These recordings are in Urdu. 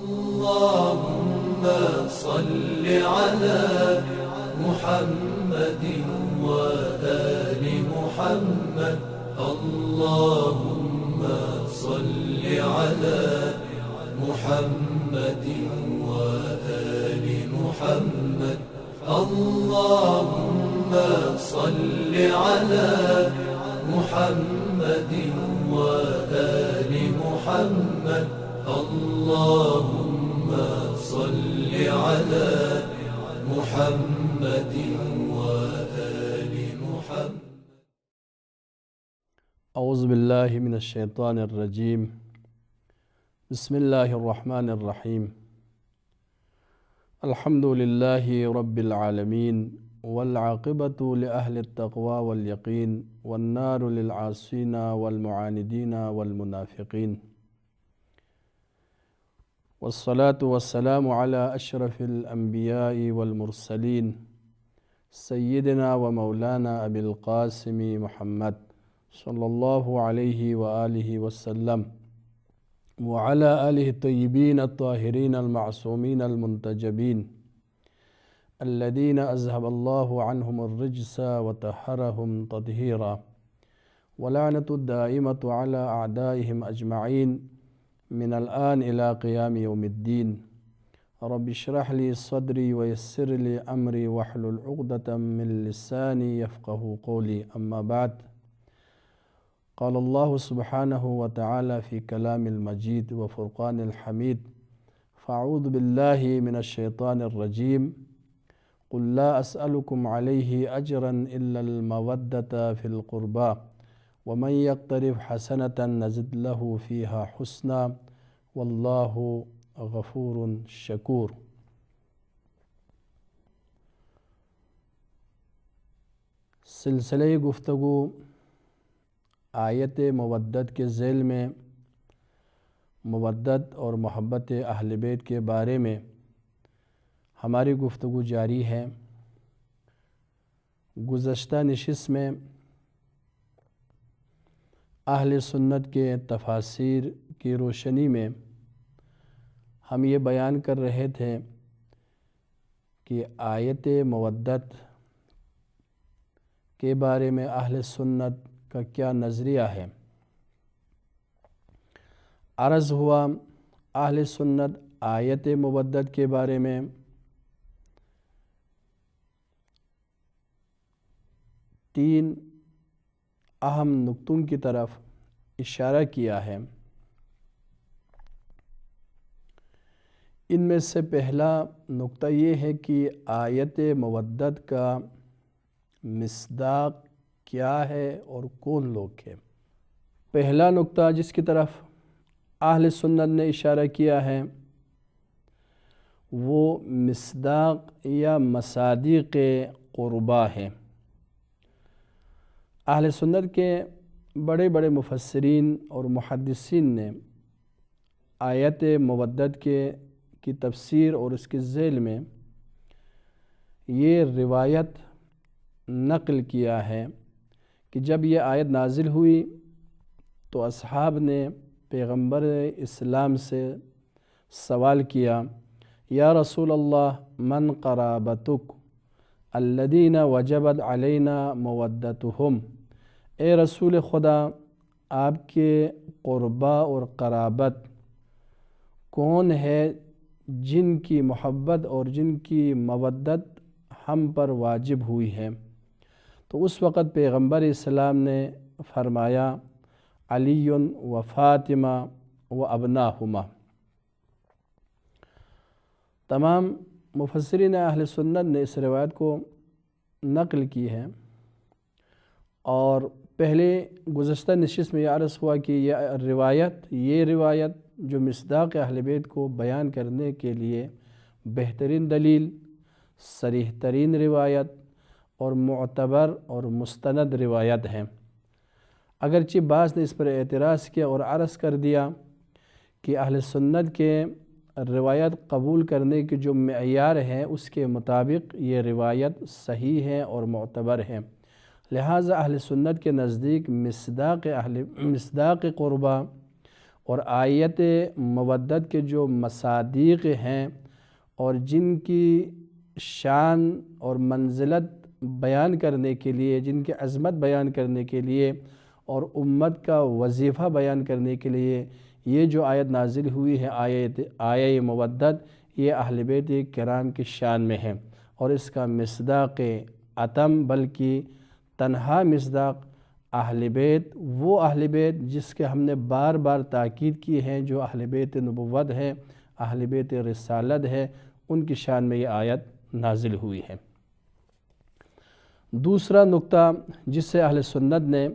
اللهم صل على محمد وآل محمد. اللهم صل على محمد وآل محمد. اللهم صل على محمد وآل محمد. اللهم صل على محمد وآل محمد. اعوذ باللہ من الشیطان الرجیم. بسم اللہ الرحمن الرحیم. الحمد للہ رب العالمین والعاقبۃ لأہل التقوی والیقین والنار للعاصین والمعاندین والمنافقین والصلاة والسلام علی اشرف الانبیاء والمرسلین سیدنا و مولانا ابی القاسم محمد صلی اللہ علیہ وآلہ وسلم وعلی آلہ الطیبین الطاہرین المعصومین المنتجبین الذین اذهب اللہ عنہم الرجس وطہرہم تطہیرا ولعنۃ الدائمۃ علی اعدائہم اجمعین من الآن الى قیام یوم الدین. رب اشرح لی صدری ویسر لی امری واحلل عقدۃ من لسانی یفقہوا قولی. اما بعد. قال اللہ سبحانہ وتعالی فی کلام المجید وفرقان الحمید. فاعوذ باللہ من الشیطان الرجیم. قل لا اسألکم علیہ اجرا الا المودۃ فی القربى ومن یقترف حسنة نزد له فیہا حسنا واللہ غفور شکور. سلسلہ گفتگو آیت مودت کے ذیل میں مودت اور محبت اہل بیت کے بارے میں ہماری گفتگو جاری ہے. گزشتہ نشست میں اہل سنت کے تفاسیر کی روشنی میں ہم یہ بیان کر رہے تھے کہ آیت مودت کے بارے میں اہل سنت کا کیا نظریہ ہے. عرض ہوا اہل سنت آیت مودت کے بارے میں تین اہم نقطوں کی طرف اشارہ کیا ہے. ان میں سے پہلا نقطہ یہ ہے کہ آیت مودت کا مصداق کیا ہے اور کون لوگ ہیں. پہلا نقطہ جس کی طرف اہل سنت نے اشارہ کیا ہے وہ مصداق یا مصادیق قربا ہے. اہل سنت کے بڑے بڑے مفسرین اور محدثین نے آیت مودت کی تفسیر اور اس کے ذیل میں یہ روایت نقل کیا ہے کہ جب یہ آیت نازل ہوئی تو اصحاب نے پیغمبر اسلام سے سوال کیا یا رسول اللہ من قرابتک الذین وجبت علینا مودتہم. اے رسول خدا آپ کے قربا اور قرابت کون ہے جن کی محبت اور جن کی مودت ہم پر واجب ہوئی ہے. تو اس وقت پیغمبر اسلام نے فرمایا علی و فاطمہ و ابناہما. تمام مفسرین اہل سنت نے اس روایت کو نقل کی ہے اور پہلے گزشتہ نشست میں یہ عرض ہوا کہ یہ روایت جو مصداق اہل بیت کو بیان کرنے کے لیے بہترین دلیل، صریح ترین روایت اور معتبر اور مستند روایت ہے. اگرچہ بعض نے اس پر اعتراض کیا اور عرض کر دیا کہ اہل سنت کے روایت قبول کرنے کی جو معیار ہے اس کے مطابق یہ روایت صحیح ہے اور معتبر ہے، لہٰذا اہل سنت کے نزدیک مصداق قربا اور آیت مودت کے جو مصادیق ہیں اور جن کی شان اور منزلت بیان کرنے کے لیے، جن کی عظمت بیان کرنے کے لیے اور امت کا وظیفہ بیان کرنے کے لیے یہ جو آیت نازل ہوئی ہے آیہ مودت، یہ اہل بیت کرام کی شان میں ہے، اور اس کا مصداق اتم بلکہ تنہا مصداق اہل بیت، وہ اہل بیت جس کے ہم نے بار بار تاکید کی ہے، جو اہل بیت نبوت ہے، اہل بیت رسالت ہے، ان کی شان میں یہ آیت نازل ہوئی ہے۔ دوسرا نقطہ جس سے اہل سنت نے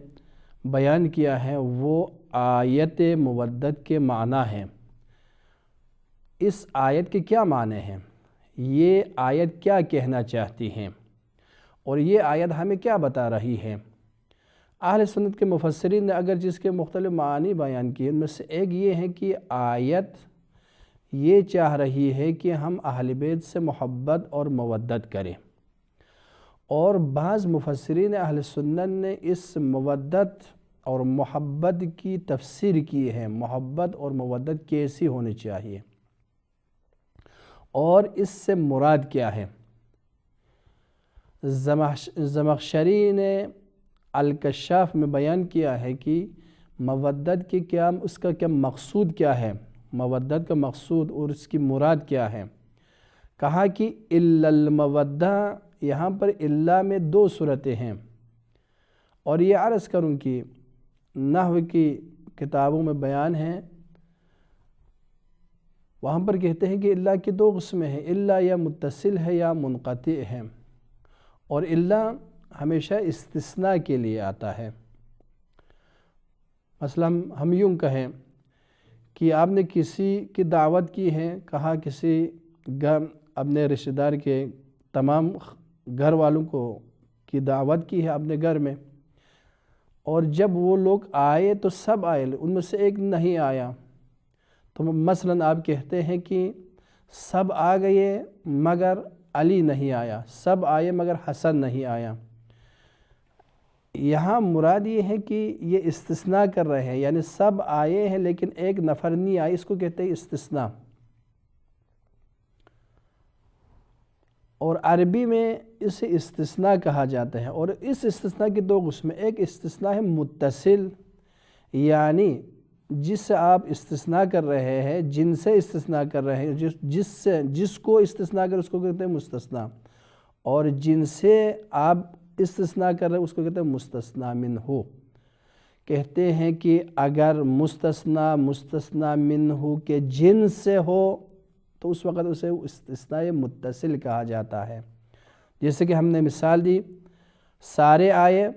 بیان کیا ہے وہ آیت مودت کے معنی ہیں۔ اس آیت کے کیا معنی ہیں؟ یہ آیت کیا کہنا چاہتی ہیں اور یہ آیت ہمیں کیا بتا رہی ہے؟ اہل سنت کے مفسرین نے اگر جس کے مختلف معنی بیان کیے، ان میں سے ایک یہ ہے کہ آیت یہ چاہ رہی ہے کہ ہم اہل بیت سے محبت اور مودت کریں، اور بعض مفسرین اہل سنت نے اس مودت اور محبت کی تفسیر کی ہے، محبت اور مودت کیسی ہونی چاہیے اور اس سے مراد کیا ہے۔ زمخشری نے الکشاف میں بیان کیا ہے کہ مودت کی کیا، اس کا کیا مقصود کیا ہے، مودت کا مقصود اور اس کی مراد کیا ہے۔ کہا کہ الا المودہ، یہاں پر الا میں دو صورتیں ہیں، اور یہ عرض کروں کہ نحو کی کتابوں میں بیان ہیں، وہاں پر کہتے ہیں کہ الا کی دو قسمیں ہیں، الا یا متصل ہے یا منقطع ہے، اور الا ہمیشہ استثناء کے لیے آتا ہے۔ مثلا ہم یوں کہیں کہ آپ نے کسی کی دعوت کی ہے، کہا کسی اپنے رشتہ دار کے تمام گھر والوں کو کی دعوت کی ہے اپنے گھر میں، اور جب وہ لوگ آئے تو سب آئے، ان میں سے ایک نہیں آیا، تو مثلا آپ کہتے ہیں کہ سب آ گئے مگر علی نہیں آیا، سب آئے مگر حسن نہیں آیا۔ یہاں مراد یہ ہے کہ یہ استثناء کر رہے ہیں، یعنی سب آئے ہیں لیکن ایک نفر نہیں آئے، اس کو کہتے ہیں استثناء۔ اور عربی میں اسے استثناء کہا جاتا ہے، اور اس استثناء کی دو قسمیں، ایک استثناء ہے متصل، یعنی جس سے آپ استثناء کر رہے ہیں، جن سے استثناء کر رہے ہیں، جس کو استثناء کر اس کو کہتے ہیں مستثنیٰ، اور جن سے آپ استثناء کر رہے ہیں اس کو کہتے ہیں مستثنیٰ منہ۔ کہتے ہیں کہ اگر مستثنیٰ منہ کے جن سے ہو تو اس وقت اسے استثناء متصل کہا جاتا ہے۔ جیسے کہ ہم نے مثال دی، سارے آئے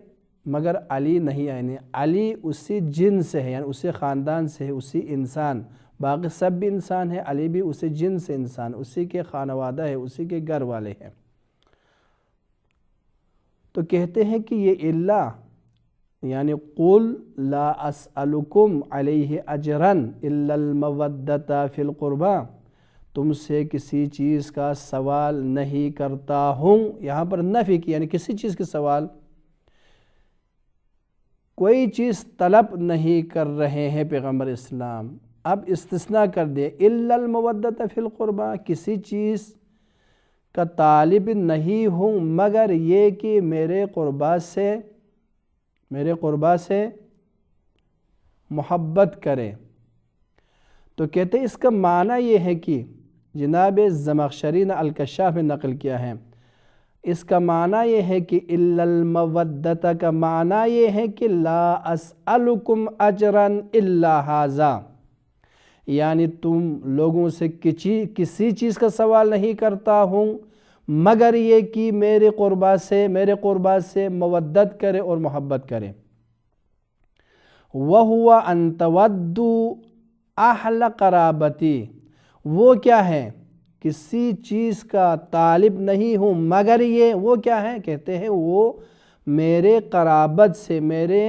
مگر علی نہیں آئے، علی اسی جن سے ہے، یعنی اسی خاندان سے ہے، اسی انسان، باقی سب بھی انسان ہے، علی بھی اسی جن سے انسان، اسی کے خانوادہ ہے، اسی کے گھر والے ہیں۔ تو کہتے ہیں کہ یہ الا یعنی قل لا اسألکم علیہ اجرا الا المودۃ فی القربى، تم سے کسی چیز کا سوال نہیں کرتا ہوں، یہاں پر نفی کی، یعنی کسی چیز کے سوال، کوئی چیز طلب نہیں کر رہے ہیں پیغمبر اسلام۔ اب استثناء کر دے، الا المودۃ فی القربى، کسی چیز کا طالب نہیں ہوں مگر یہ کہ میرے قربا سے محبت کرے۔ تو کہتے ہیں اس کا معنی یہ ہے کہ جناب زمخشری نے الکشاف میں نقل کیا ہے، اس کا معنی یہ ہے کہ الا المودۃ کا معنی یہ ہے کہ لا اسألکم اجرا الا ھذا، یعنی تم لوگوں سے کسی چیز کا سوال نہیں کرتا ہوں مگر یہ کہ میرے قربا سے مودت کرے اور محبت کرے۔ وَهُوَ أَن تَوَدُّوا أَهْلَ قَرَابَتِي، وہ کیا ہے؟ کسی چیز کا طالب نہیں ہوں مگر یہ، وہ کیا ہے؟ کہتے ہیں وہ میرے قرابت سے، میرے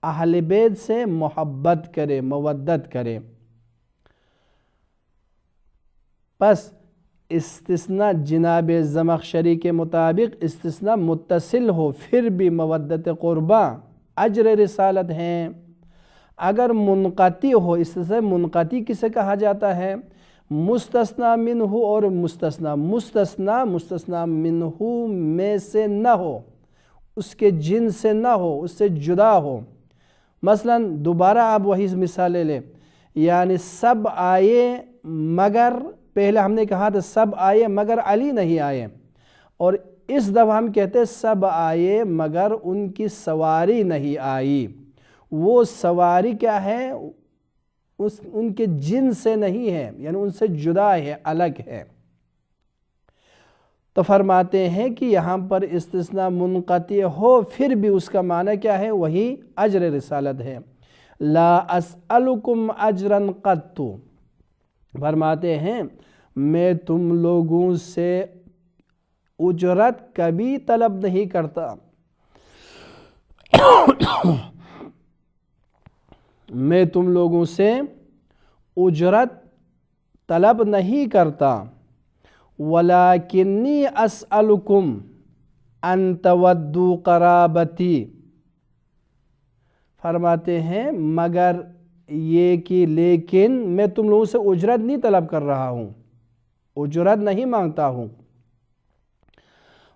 اہل بیت سے محبت کرے، مودت کرے۔ پس استثناء جناب زمخشری کے مطابق استثناء متصل ہو پھر بھی مودت قربہ اجر رسالت ہیں، اگر منقطع ہو، اس سے منقطع کسے کہا جاتا ہے؟ مستثنی منہ اور مستثنی منہ میں سے نہ ہو، اس کے جن سے نہ ہو، اس سے جدا ہو۔ مثلا دوبارہ آپ وہی مثالیں لیں، یعنی سب آئے مگر، پہلے ہم نے کہا تھا سب آئے مگر علی نہیں آئے، اور اس دفعہ ہم کہتے ہیں سب آئے مگر ان کی سواری نہیں آئی۔ وہ سواری کیا ہے؟ ان کے جن سے نہیں ہے، یعنی ان سے جدا ہے، الگ ہے۔ تو فرماتے ہیں کہ یہاں پر استثناء منقطع ہو پھر بھی اس کا معنی کیا ہے؟ وہی اجر رسالت ہے۔ لا اسألکم اجرا قط، فرماتے ہیں میں تم لوگوں سے اجرت کبھی طلب نہیں کرتا، میں تم لوگوں سے اجرت طلب نہیں کرتا۔ وَلَكِنِّي أَسْأَلُكُمْ أَن تَوَدُّوا قَرَابَتِي، فرماتے ہیں مگر یہ کہ لیکن میں تم لوگوں سے اجرت نہیں طلب کر رہا ہوں، اجرت نہیں مانگتا ہوں،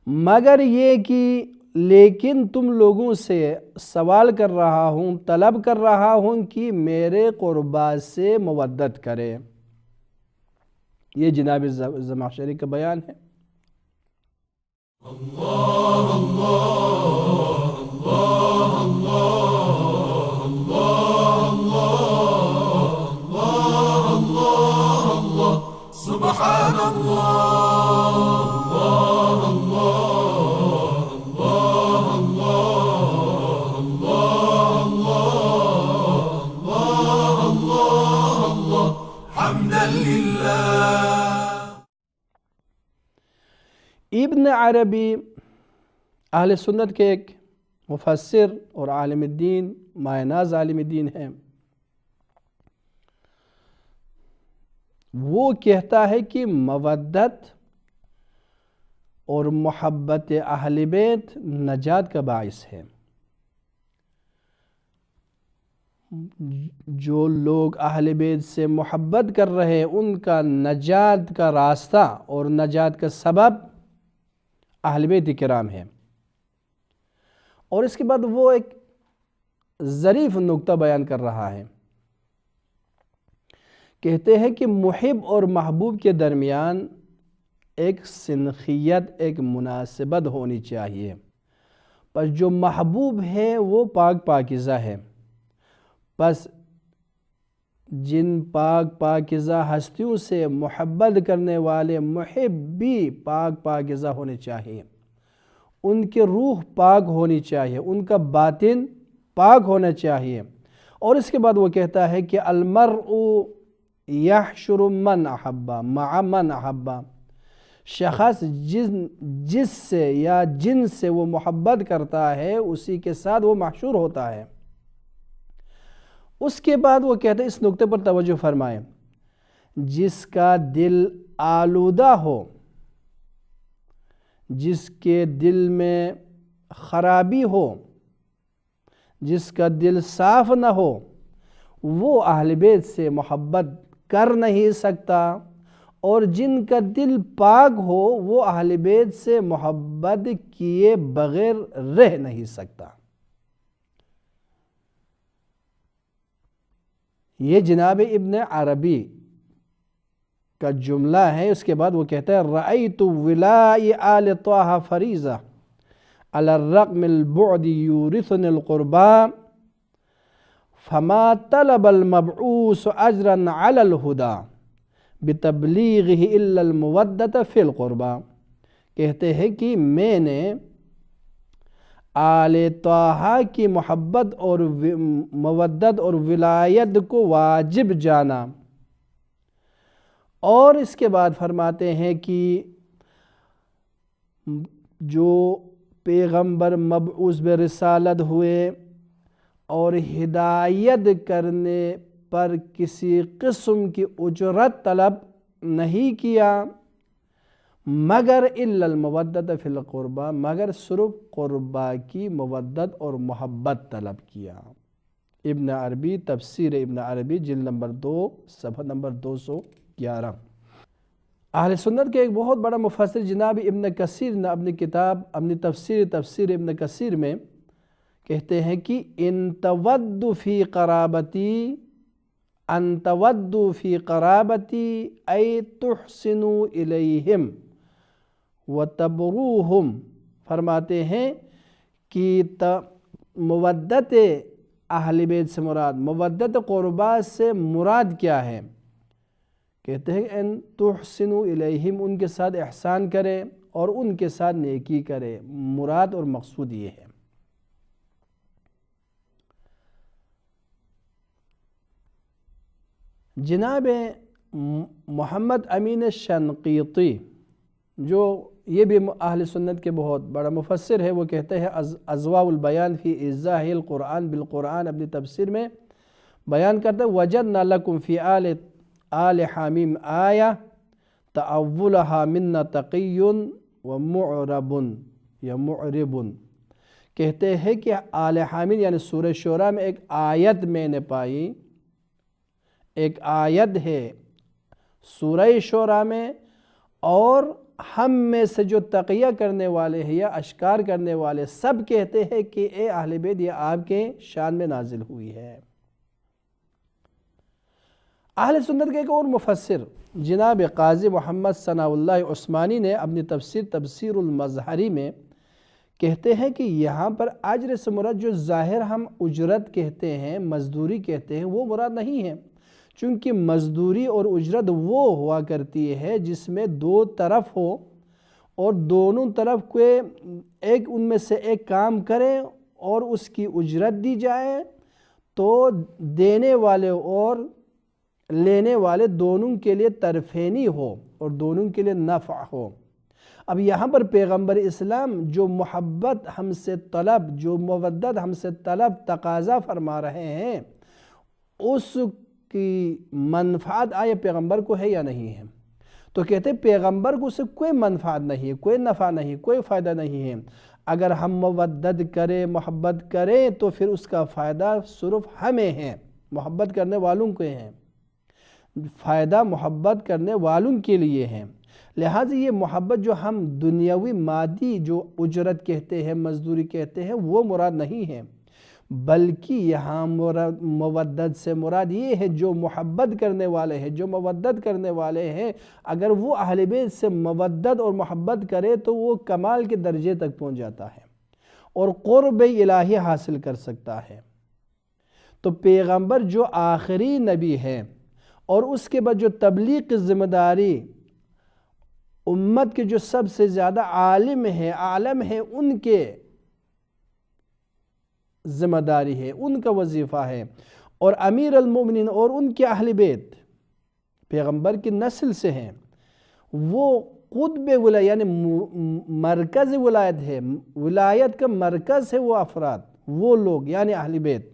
مگر یہ کہ لیکن تم لوگوں سے سوال کر رہا ہوں، طلب کر رہا ہوں کہ میرے قربا سے مودت کرے۔ یہ جناب زمخشری کا بیان ہے۔ اللہ اللہ اللہ اللہ اللہ اللہ اللہ سبحان اللہ اللہ اللہ اللہ اللہ اللہ حمدا للہ۔ ابن عربی اہل سنت کے ایک مفسر اور عالم الدین، مایہ ناز عالم دین ہیں، وہ کہتا ہے کہ مودت اور محبت اہل بیت نجات کا باعث ہے۔ جو لوگ اہل بیت سے محبت کر رہے ہیں ان کا نجات کا راستہ اور نجات کا سبب اہل بیت کرام ہے۔ اور اس کے بعد وہ ایک ظریف نکتہ بیان کر رہا ہے، کہتے ہیں کہ محب اور محبوب کے درمیان ایک سنخیت، ایک مناسبت ہونی چاہیے۔ پس جو محبوب ہے وہ پاک پاکیزہ ہے، پس جن پاک پاکیزہ ہستیوں سے محبت کرنے والے محب بھی پاک پاکیزہ ہونے چاہیے، ان کی روح پاک ہونی چاہیے، ان کا باطن پاک ہونا چاہیے۔ اور اس کے بعد وہ کہتا ہے کہ المرء یحشر من احبا مع من احبا، شخص جس سے یا جن سے وہ محبت کرتا ہے اسی کے ساتھ وہ محشور ہوتا ہے۔ اس کے بعد وہ کہتے ہیں، اس نکتے پر توجہ فرمائیں، جس کا دل آلودہ ہو، جس کے دل میں خرابی ہو، جس کا دل صاف نہ ہو، وہ اہل بیت سے محبت کر نہیں سکتا، اور جن کا دل پاک ہو وہ اہل بیت سے محبت کیے بغیر رہ نہیں سکتا۔ یہ جناب ابن عربی کا جملہ ہے۔ اس کے بعد وہ کہتا ہے رأیت ولائی آل طہ فریضہ علی الرغم البعد یورثنی القربا فما طلب المبعوث اجرا علی الہدا بتبلیغہ الا المودۃ فی القربا، کہتے ہیں کہ میں نے آل طہ کی محبت اور مودت اور ولایت کو واجب جانا، اور اس کے بعد فرماتے ہیں کہ جو پیغمبر مبعوث برسالت ہوئے اور ہدایت کرنے پر کسی قسم کی اجرت طلب نہیں کیا مگر الا المودۃ فی القربا، مگر صرف قربا کی مودت اور محبت طلب کیا۔ ابن عربی، تفسیر ابن عربی جلد نمبر 2 صفحہ نمبر 211۔ اہل سنت کے ایک بہت بڑا مفسر جناب ابن کثیر نے اپنی کتاب، اپنی تفسیر ابن کثیر میں کہتے ہیں کہ ان تودوا فی قرابتی ای تحسنوا الیہم وتبروہم، فرماتے ہیں کہ مودت اہل بیت سے مراد، مودت قربا سے مراد کیا ہے؟ کہتے ہیں ان تحسنوا الیہم، ان کے ساتھ احسان کرے اور ان کے ساتھ نیکی کرے، مراد اور مقصود یہ ہے۔ جناب محمد امین شنقیطی، جو یہ بھی اہل سنت کے بہت بڑا مفسر ہے، وہ کہتے ہیں اضواء البیان فی ایضاح القرآن بالقرآن، اپنی تفسیر میں بیان کرتے ہیں وجدنا لکم فی آل حامیم آیہ تأولها منا تقی ومعرب یا معرب، کہتے ہیں کہ آل حامیم یعنی سورہ شعراء میں ایک آیت میں نے پائی، ایک آیت ہے سورہ شعراء میں، اور ہم میں سے جو تقیہ کرنے والے ہیں یا اشکار کرنے والے سب کہتے ہیں کہ اے اہل بیت یہ آپ کے شان میں نازل ہوئی ہے۔ اہل سنت کے ایک اور مفسر جناب قاضی محمد ثناء اللہ عثمانی نے اپنی تفسیر المظہری میں کہتے ہیں کہ یہاں پر اجر سے مراد جو ظاہر ہم اجرت کہتے ہیں، مزدوری کہتے ہیں، وہ مراد نہیں ہے، چونکہ مزدوری اور اجرت وہ ہوا کرتی ہے جس میں دو طرف ہو اور دونوں طرف کوئی ایک ان میں سے ایک کام کرے اور اس کی اجرت دی جائے، تو دینے والے اور لینے والے دونوں کے لیے طرفینی ہو اور دونوں کے لیے نفع ہو۔ اب یہاں پر پیغمبر اسلام جو محبت ہم سے طلب، جو مودت ہم سے طلب تقاضا فرما رہے ہیں، اس کی منفعت آیا پیغمبر کو ہے یا نہیں ہے؟ تو کہتے ہیں پیغمبر کو اسے کوئی منفعت نہیں ہے، کوئی نفع نہیں، کوئی فائدہ نہیں ہے۔ اگر ہم مودت کریں، محبت کریں، تو پھر اس کا فائدہ صرف ہمیں ہے، محبت کرنے والوں کو ہیں، فائدہ محبت کرنے والوں کے لیے ہیں۔ لہٰذا یہ محبت جو ہم دنیاوی مادی جو اجرت کہتے ہیں، مزدوری کہتے ہیں، وہ مراد نہیں ہے، بلکہ یہاں مودت سے مراد یہ ہے جو محبت کرنے والے ہیں، جو مودت کرنے والے ہیں، اگر وہ اہل بیت سے مودت اور محبت کرے تو وہ کمال کے درجے تک پہنچ جاتا ہے اور قرب الہی حاصل کر سکتا ہے۔ تو پیغمبر جو آخری نبی ہے اور اس کے بعد جو تبلیغ کی ذمہ داری امت کے جو سب سے زیادہ عالم ہے ان کے ذمہ داری ہے، ان کا وظیفہ ہے، اور امیر المومنین اور ان کے اہل بیت پیغمبر کی نسل سے ہیں، وہ قطب ولایت یعنی مرکز ولایت ہے، ولایت کا مرکز ہے وہ افراد، وہ لوگ یعنی اہل بیت۔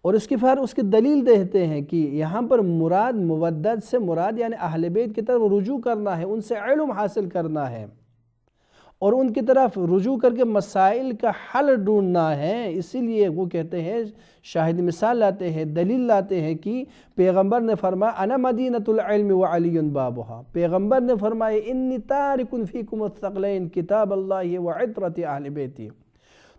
اور اس کی دلیل دیتے ہیں کہ یہاں پر مراد مودت سے مراد یعنی اہل بیت کی طرف رجوع کرنا ہے، ان سے علم حاصل کرنا ہے اور ان کی طرف رجوع کر کے مسائل کا حل ڈھونڈنا ہے۔ اسی لیے وہ کہتے ہیں، شاہد مثال لاتے ہیں، دلیل لاتے ہیں کہ پیغمبر نے فرمایا انا مدینۃ العلم وعلی بابھا، پیغمبر نے فرمایا انی تارک فیکم الثقلین کتاب اللہ وعطرۃ اہل بیتی۔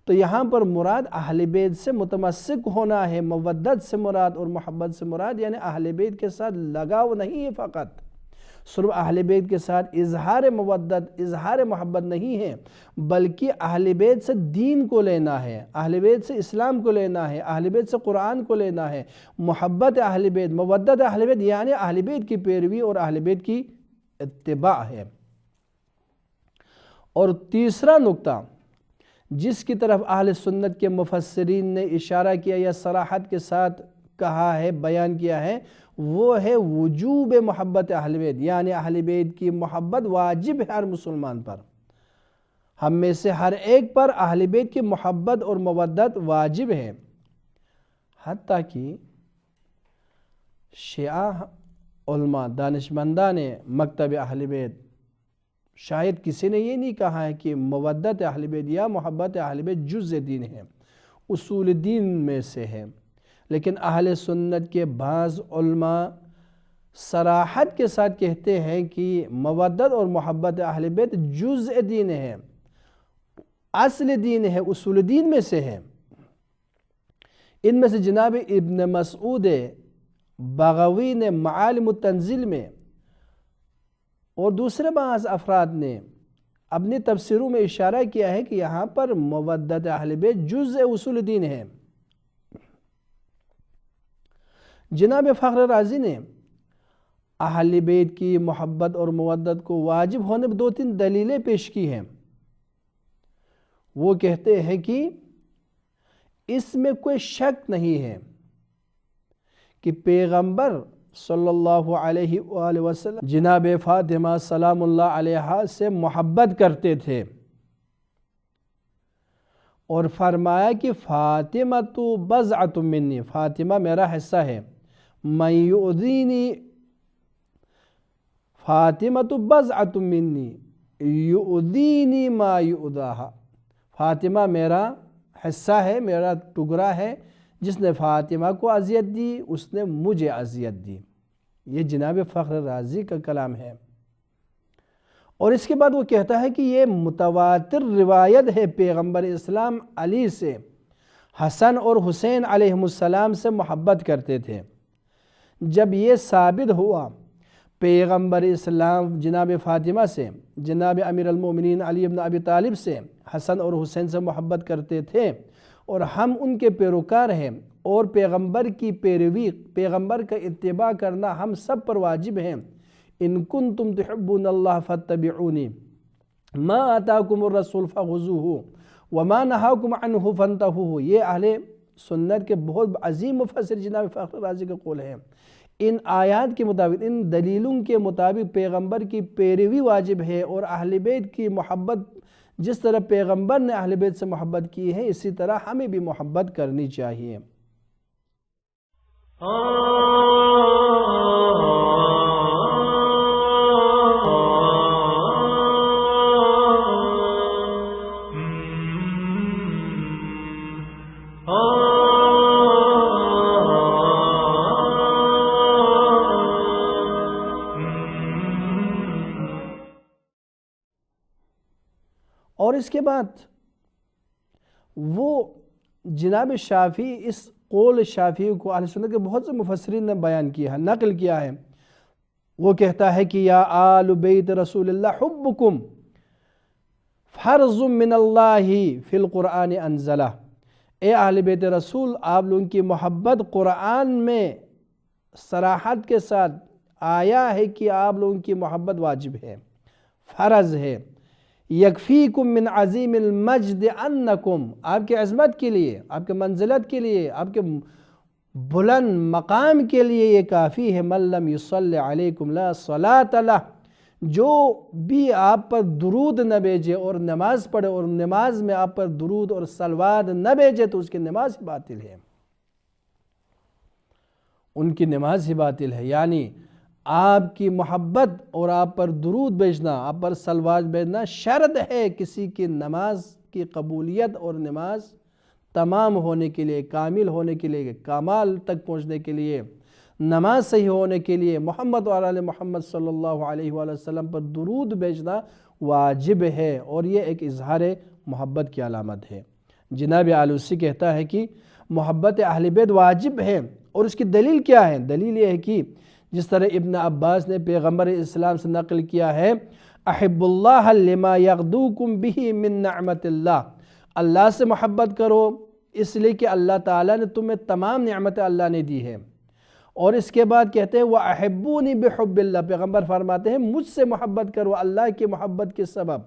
تو یہاں پر مراد اہل بیت سے متمسک ہونا ہے، مودت سے مراد اور محبت سے مراد یعنی اہل بیت کے ساتھ لگاؤ نہیں ہے، فقط صرف اہل بیت کے ساتھ اظہار مودت، اظہار محبت نہیں ہے، بلکہ اہل بیت سے دین کو لینا ہے، اہل بیت سے اسلام کو لینا ہے، اہل بیت سے قرآن کو لینا ہے۔ محبت اہل بیت، مودت اہل بیت یعنی اہل بیت کی پیروی اور اہل بیت کی اتباع ہے۔ اور تیسرا نقطہ جس کی طرف اہل سنت کے مفسرین نے اشارہ کیا یا صراحت کے ساتھ کہا ہے، بیان کیا ہے، وہ ہے وجوب محبت اہل بیت، یعنی اہل بیت کی محبت واجب ہے ہر مسلمان پر، ہم میں سے ہر ایک پر اہل بیت کی محبت اور مودت واجب ہے۔ حتیٰ کہ شیعہ علماء دانشمندان مکتب اہل بیت شاید کسی نے یہ نہیں کہا ہے کہ مودت اہل بیت یا محبت اہل بیت جزء دین ہے، اصول دین میں سے ہے، لیکن اہل سنت کے بعض علماء صراحت کے ساتھ کہتے ہیں کہ مودت اور محبت اہل بیت جزء دین ہے، اصل دین ہے، اصول دین میں سے ہے۔ ان میں سے جناب ابن مسعود بغوی نے معالم التنزیل میں اور دوسرے بعض افراد نے اپنی تفسیروں میں اشارہ کیا ہے کہ یہاں پر مودت اہل بیت جزء اصول دین ہے۔ جناب فخر رازی نے اہل بیت کی محبت اور مودت کو واجب ہونے پر 2-3 دلیلیں پیش کی ہیں۔ وہ کہتے ہیں کہ اس میں کوئی شک نہیں ہے کہ پیغمبر صلی اللہ علیہ وآلہ وسلم جناب فاطمہ سلام اللہ علیہا سے محبت کرتے تھے، اور فرمایا کہ فاطمہ تو بضعۃ منی، فاطمہ میرا حصہ ہے، من یؤذینی فاطمہ تو بضعۃ منی یؤذینی ما یؤذاہا، فاطمہ میرا حصہ ہے، میرا ٹکڑا ہے، جس نے فاطمہ کو اذیت دی اس نے مجھے اذیت دی۔ یہ جناب فخر رازی کا کلام ہے۔ اور اس کے بعد وہ کہتا ہے کہ یہ متواتر روایت ہے پیغمبر اسلام علی سے حسن اور حسین علیہ السلام سے محبت کرتے تھے۔ جب یہ ثابت ہوا پیغمبر اسلام جناب فاطمہ سے، جناب امیر المومنین علی بن ابی طالب سے، حسن اور حسین سے محبت کرتے تھے، اور ہم ان کے پیروکار ہیں، اور پیغمبر کی پیروی، پیغمبر کا اتباع کرنا ہم سب پر واجب ہے۔ ان کنتم تحبون اللہ فاتبعونی ما آتاکم الرسول فخذوہ وما نہاکم عنہ فانتہوا۔ یہ اہل سنت کے بہت عظیم مفسر جناب فخر رازی کا قول ہے۔ ان آیات کے مطابق، ان دلیلوں کے مطابق پیغمبر کی پیروی واجب ہے، اور اہل بیت کی محبت جس طرح پیغمبر نے اہل بیت سے محبت کی ہے اسی طرح ہمیں بھی محبت کرنی چاہیے۔ اور اس کے بعد وہ جناب شافعی، اس قول شافعی کو اہل سنت کے بہت سے مفسرین نے بیان کیا ہے، نقل کیا ہے۔ وہ کہتا ہے کہ یا آل بیت رسول اللہ حبکم فرض من اللہ فی القرآن انزلہ، اے اہل بیت رسول آپ لوگوں کی محبت قرآن میں صراحت کے ساتھ آیا ہے کہ آپ لوگوں کی محبت واجب ہے، فرض ہے۔ یکفیکم من عظیم المجد انکم، آپ کے عظمت کے لیے، آپ کے منزلت کے لیے، آپ کے بلند مقام کے لیے یہ کافی ہے، من لم یصلی علیکم لا صلاۃ لہ، جو بھی آپ پر درود نہ بھیجے اور نماز پڑھے اور نماز میں آپ پر درود اور صلوات نہ بھیجے تو اس کی نماز ہی باطل ہے، ان کی نماز ہی باطل ہے۔ یعنی آپ کی محبت اور آپ پر درود بھیجنا، آپ پر صلوات بھیجنا شرط ہے کسی کی نماز کی قبولیت اور نماز تمام ہونے کے لیے، کامل ہونے کے لیے، کمال تک پہنچنے کے لیے، نماز صحیح ہونے کے لیے محمد و آل محمد صلی اللہ علیہ وآلہ وسلم پر درود بھیجنا واجب ہے، اور یہ ایک اظہار محبت کی علامت ہے۔ جناب آلوسی کہتا ہے کہ محبت اہل بیت واجب ہے، اور اس کی دلیل کیا ہے؟ دلیل یہ ہے کہ جس طرح ابن عباس نے پیغمبر اسلام سے نقل کیا ہے، احب اللہ لما یغدوکم بہ من نعمت اللہ، اللہ سے محبت کرو اس لیے کہ اللہ تعالیٰ نے تمہیں تمام نعمت اللہ نے دی ہے۔ اور اس کے بعد کہتے ہیں وَأَحِبُّونِ بِحُبِّ اللہ، پیغمبر فرماتے ہیں مجھ سے محبت کرو اللہ کی محبت کے سبب،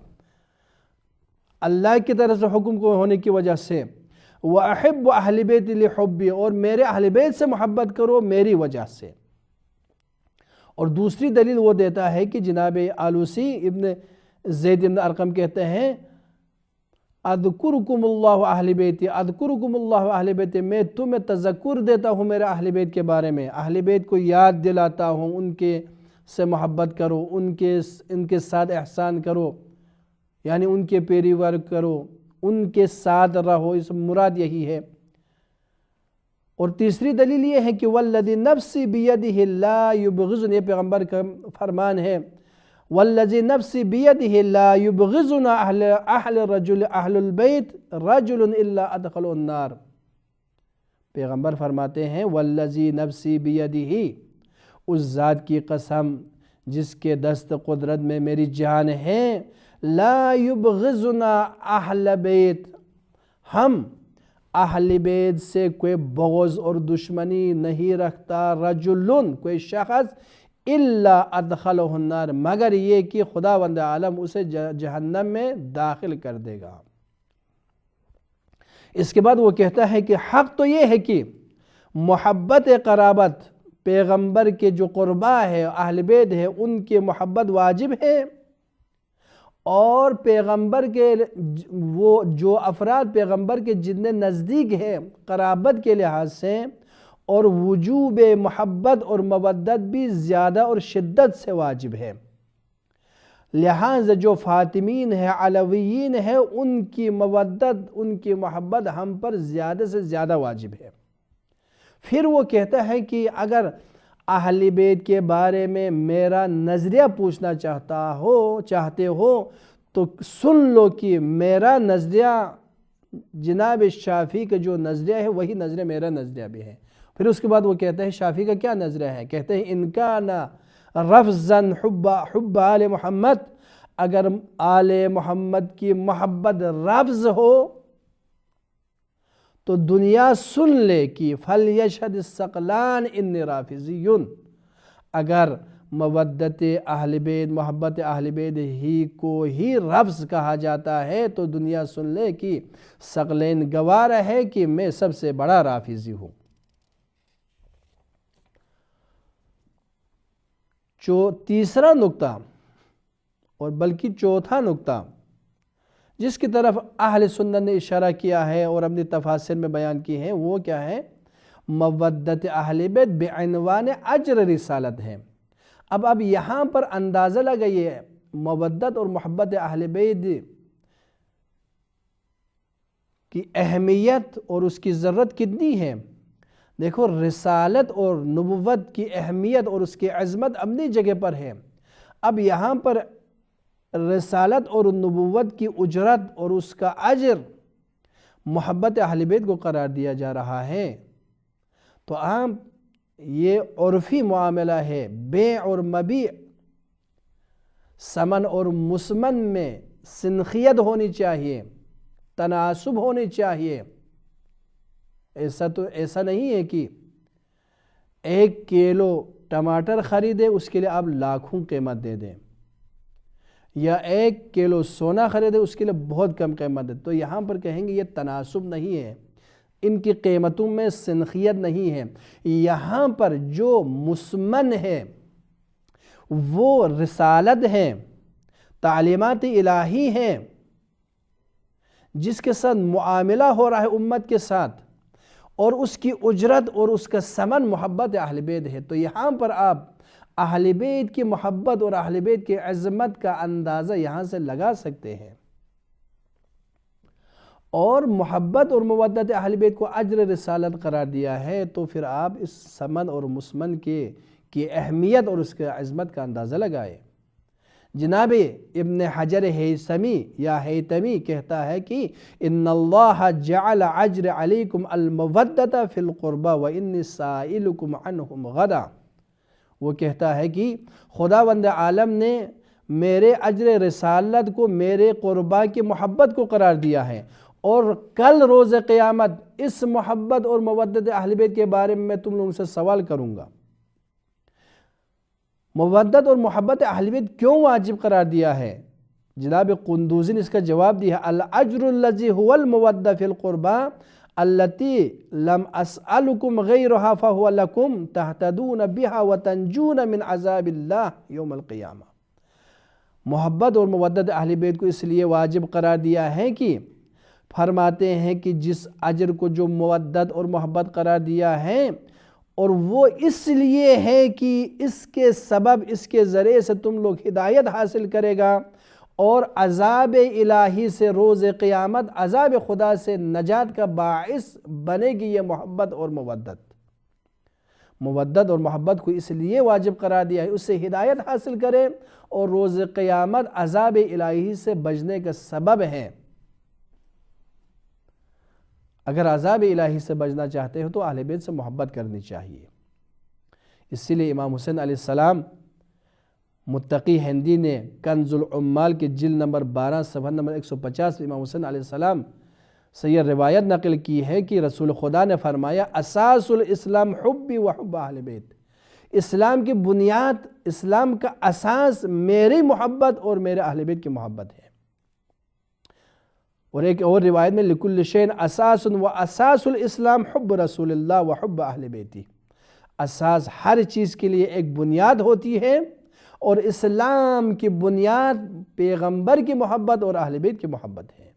اللہ کی طرف سے حکم کو ہونے کی وجہ سے، وَأَحِبُّ أَهْلِ بَيْتِ لِحُبِّ، اور میرے اہل بیت سے محبت کرو میری وجہ سے۔ اور دوسری دلیل وہ دیتا ہے کہ جناب آلوسی ابن زید ابن ارقم کہتے ہیں اذکرکم اللہ اہل بیتی، اذکرکم اللہ اہل بیتی، میں تمہیں تذکر دیتا ہوں میرے اہل بیت کے بارے میں، اہل بیت کو یاد دلاتا ہوں، ان کے سے محبت کرو، ان کے ساتھ احسان کرو، یعنی ان کے پیروی کرو، ان کے ساتھ رہو، اس مراد یہی ہے۔ اور تیسری دلیل یہ ہے کہ والذی نفسی بیدہ لا یبغضنی، یہ پیغمبر کا فرمان ہے، والذی نفسی بیدہ لا یبغضنا اہل البیت رجل الا ادخلہ النار۔ پیغمبر فرماتے ہیں والذی نفسی بیدہ، اس ذات کی قسم جس کے دست قدرت میں میری جان ہے، لا یبغضنا اہل بیت، ہم اہل بیت سے کوئی بغض اور دشمنی نہیں رکھتا، رجل کوئی شخص، الا ادخلہ النار مگر یہ کہ خداوند عالم اسے جہنم میں داخل کر دے گا۔ اس کے بعد وہ کہتا ہے کہ حق تو یہ ہے کہ محبت قرابت، پیغمبر کے جو قربا ہے، اہل بیت ہے، ان کی محبت واجب ہے، اور پیغمبر کے وہ جو افراد پیغمبر کے جتنے نزدیک ہیں قرابت کے لحاظ سے، اور وجوب محبت اور مودت بھی زیادہ اور شدت سے واجب ہے، لہٰذا جو فاطمین ہے، علویین ہے، ان کی مودت، ان کی محبت ہم پر زیادہ سے زیادہ واجب ہے۔ پھر وہ کہتا ہے کہ اگر اہل بیت کے بارے میں میرا نظریہ پوچھنا چاہتے ہو تو سن لو کہ میرا نظریہ جناب شافعی کا جو نظریہ ہے وہی نظریہ میرا نظریہ بھی ہے۔ پھر اس کے بعد وہ کہتا ہے شافعی کا کیا نظریہ ہے، کہتے ہیں ان کان رفضا حب آل محمد، اگر آل محمد کی محبت رفض ہو تو دنیا سن لے کہ فَلْيَشْهَدِ الثَّقْلَانِ إِنِّي رَافِضِيٌّ، اگر مودت اہل بیت، محبت اہل بیت ہی کو ہی رفض کہا جاتا ہے تو دنیا سن لے کہ ثقلین گوار ہے کہ میں سب سے بڑا رافضی ہوں۔ تیسرا نقطہ اور بلکہ چوتھا نقطہ جس کی طرف اہل سنت نے اشارہ کیا ہے اور اپنی تفاسیر میں بیان کی ہے، وہ کیا ہے، مودت اہل بیت بعنوان اجر رسالت ہے۔ اب یہاں پر اندازہ لگائیے مودت اور محبت اہل بیت کی اہمیت اور اس کی ضرورت کتنی ہے۔ دیکھو رسالت اور نبوت کی اہمیت اور اس کی عظمت اپنی جگہ پر ہے، اب یہاں پر رسالت اور نبوت کی اجرت اور اس کا اجر محبت اہل بیت کو قرار دیا جا رہا ہے، تو عام یہ عرفی معاملہ ہے، بیع اور مبیع، ثمن اور مسمن میں سنخیت ہونی چاہیے، تناسب ہونی چاہیے۔ ایسا نہیں ہے کہ 1 کیلو ٹماٹر خریدے اس کے لیے آپ لاکھوں قیمت دے دیں، یا 1 کیلو سونا خریدے اس کے لیے بہت کم قیمت دے، تو یہاں پر کہیں گے یہ تناسب نہیں ہے، ان کی قیمتوں میں سنخیت نہیں ہے۔ یہاں پر جو مسمن ہے وہ رسالت ہے، تعلیمات الہی ہیں، جس کے ساتھ معاملہ ہو رہا ہے امت کے ساتھ، اور اس کی اجرت اور اس کا ثمن محبت اہل بیت ہے، تو یہاں پر آپ اہل بیت کی محبت اور اہل بیت کی عظمت کا اندازہ یہاں سے لگا سکتے ہیں، اور محبت اور مودت اہل بیت کو اجر رسالت قرار دیا ہے، تو پھر آپ اس ثمن اور مسمن کی اہمیت اور اس کی عظمت کا اندازہ لگائے۔ جناب ابن حجر ہیثمی یا ہیتمی کہتا ہے کہ ان اللہ جعل اجر علیکم المودت فی القربہ وانی سائلکم عنہم غدا، وہ کہتا ہے کہ خداوند عالم نے میرے اجر رسالت کو میرے قربا کی محبت کو قرار دیا ہے، اور کل روز قیامت اس محبت اور مودت اہل بیت کے بارے میں تم لوگوں سے سوال کروں گا۔ مودت اور محبت اہل بیت کیوں واجب قرار دیا ہے؟ جناب قندوزی نے اس کا جواب دیا، الاجر الذی هو المودہ فی القربہ التی لم اسألکم غیرها فهو لکم تہتدون بها وتنجون من عذاب اللہ یوم القیامہ۔ محبت اور مودت اہل بیت کو اس لیے واجب قرار دیا ہے کہ فرماتے ہیں کہ جس اجر کو جو مودت اور محبت قرار دیا ہے، اور وہ اس لیے ہے کہ اس کے سبب، اس کے ذریعے سے تم لوگ ہدایت حاصل کرے گا، اور عذاب الہی سے روز قیامت عذاب خدا سے نجات کا باعث بنے گی یہ محبت اور مودت۔ مودت اور محبت کو اس لیے واجب قرار دیا ہے اس سے ہدایت حاصل کرے اور روز قیامت عذاب الہی سے بچنے کا سبب ہے۔ اگر عذاب الہی سے بچنا چاہتے ہو تو اہل بیت سے محبت کرنی چاہیے۔ اسی لیے امام حسین علیہ السلام متقی ہندی نے کنز العمال کے جلد نمبر 12 صفحہ نمبر 150 امام حسین علیہ السلام سے یہ روایت نقل کی ہے کہ رسول خدا نے فرمایا اساس الاسلام حبی و حب اہل بیت، اسلام کی بنیاد، اسلام کا اساس میری محبت اور میرے اہل بیت کی محبت ہے۔ اور ایک اور روایت میں لکل شین اساس و اساس الاسلام حب رسول اللہ و حب اہل بیتی، اساس ہر چیز کے لیے ایک بنیاد ہوتی ہے اور اسلام کی بنیاد پیغمبر کی محبت اور اہل بیت کی محبت ہے۔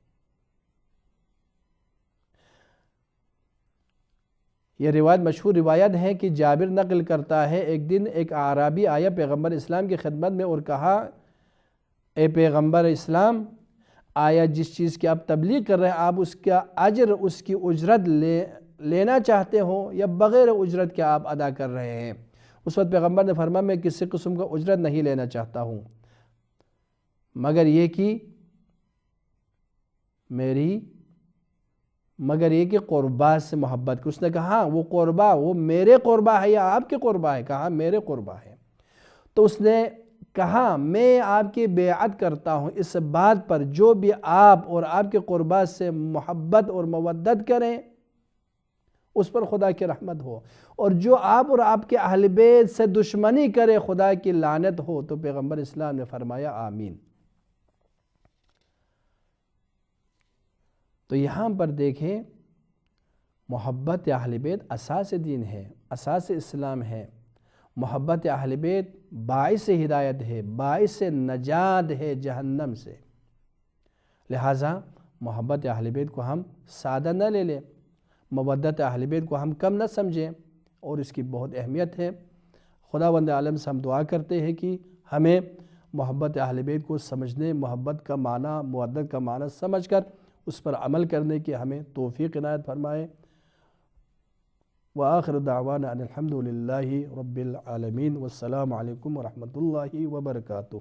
یہ روایت مشہور روایت ہے کہ جابر نقل کرتا ہے ایک دن ایک اعرابی آیا پیغمبر اسلام کی خدمت میں اور کہا اے پیغمبر اسلام، آیا جس چیز کی آپ تبلیغ کر رہے ہیں آپ اس کا اجر، اس کی اجرت لینا چاہتے ہو یا بغیر اجرت کے آپ ادا کر رہے ہیں؟ اس وقت پیغمبر نے فرمایا میں کسی قسم کا اجرت نہیں لینا چاہتا ہوں مگر یہ کہ قربا سے محبت کی۔ اس نے کہا وہ قربا وہ میرے قربا ہے یا آپ کے قربا ہے؟ کہا میرے قربا ہے۔ تو اس نے کہا میں آپ کی بیعت کرتا ہوں اس بات پر جو بھی آپ اور آپ کے قربا سے محبت اور مودت کریں اس پر خدا کی رحمت ہو، اور جو آپ اور آپ کے اہل بیت سے دشمنی کرے خدا کی لعنت ہو۔ تو پیغمبر اسلام نے فرمایا آمین۔ تو یہاں پر دیکھیں محبت اہل بیت اساس دین ہے، اساس اسلام ہے۔ محبت اہل بیت باعث ہدایت ہے، باعث نجات ہے جہنم سے۔ لہٰذا محبت اہل بیت کو ہم سادہ نہ لے لیں، مودت اہل بیت کو ہم کم نہ سمجھیں، اور اس کی بہت اہمیت ہے۔ خداوند عالم سے ہم دعا کرتے ہیں کہ ہمیں محبت اہل بیت کو سمجھنے، محبت کا معنی، مودت کا معنی سمجھ کر اس پر عمل کرنے کی ہمیں توفیق عنایت فرمائے۔ وآخر دعوانا ان الحمد للہ رب العالمین، والسلام علیکم ورحمۃ اللہ وبرکاتہ۔